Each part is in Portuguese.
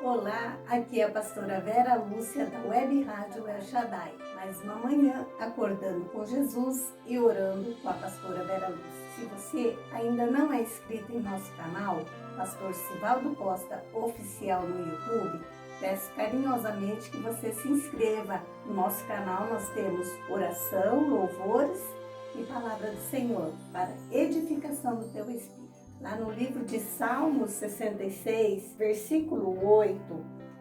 Olá, aqui é a pastora Vera Lúcia da Web Rádio El Shaddai. Mais uma manhã acordando com Jesus e orando com a pastora Vera Lúcia. Se você ainda não é inscrito em nosso canal, Pastor Sivaldo Costa Oficial no YouTube, peço carinhosamente que você se inscreva. No nosso canal nós temos oração, louvores e palavra do Senhor para edificação do teu espírito. Lá no livro de Salmos 66, versículo 8,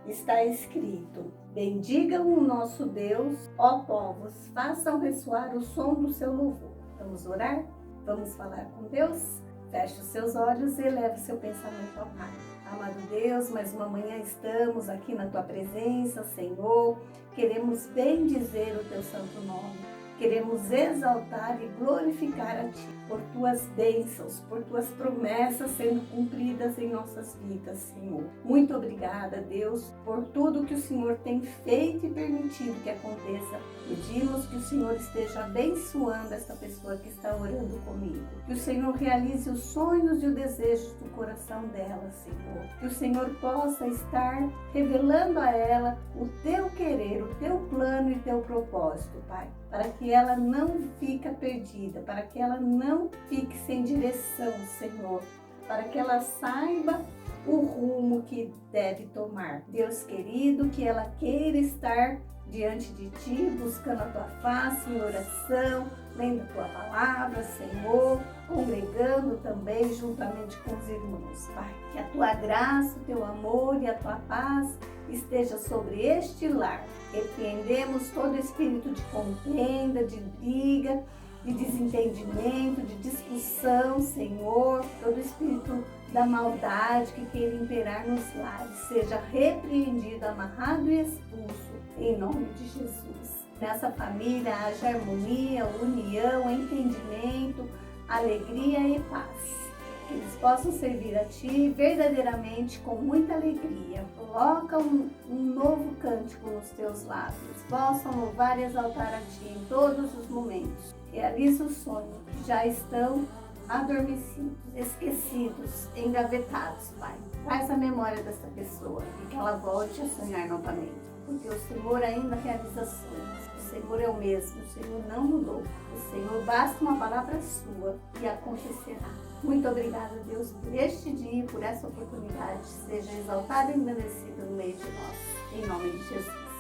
está escrito: bendigam o nosso Deus, ó povos, façam ressoar o som do seu louvor. Vamos orar? Vamos falar com Deus? Feche os seus olhos e eleve o seu pensamento ao Pai. Amado Deus, mais uma manhã estamos aqui na Tua presença, Senhor. Queremos bendizer o Teu santo nome. Queremos exaltar e glorificar a Ti por Tuas bênçãos, por Tuas promessas sendo cumpridas em nossas vidas, Senhor. Muito obrigada, Deus, por tudo que o Senhor tem feito e permitido que aconteça. Pedimos que o Senhor esteja abençoando esta pessoa que está orando comigo. Que o Senhor realize os sonhos e os desejos do coração dela, Senhor. Que o Senhor possa estar revelando a ela o Teu querer, o Teu plano e o Teu propósito, Pai. Para que ela não fique perdida, para que ela não fique sem direção, Senhor. Para que ela saiba o rumo que deve tomar. Deus querido, que ela queira estar diante de Ti, buscando a Tua face em oração, lendo a Tua palavra, Senhor, congregando também juntamente com os irmãos, Pai. Que a Tua graça, o Teu amor e a Tua paz esteja sobre este lar. Repreendemos todo espírito de contenda, de briga, de desentendimento, de discussão, Senhor, todo espírito da maldade que queira imperar nos lares, seja repreendido, amarrado e expulso, em nome de Jesus. Nessa família haja harmonia, união, entendimento, alegria e paz. Que eles possam servir a Ti verdadeiramente com muita alegria. Coloca um novo cântico nos Teus lábios. Possam louvar e exaltar a Ti em todos os momentos. Realiza o sonho que já estão adormecidos, esquecidos, engavetados, Pai. Traz a memória dessa pessoa e que ela volte a sonhar novamente. Porque o Senhor ainda realiza sonhos. O Senhor é o mesmo, o Senhor não mudou. O Senhor basta uma palavra sua e acontecerá. Muito obrigada, Deus, por este dia, por essa oportunidade. Seja exaltado e engrandecido no meio de nós. Em nome de Jesus.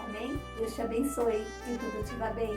Amém? Deus te abençoe e tudo te vá bem.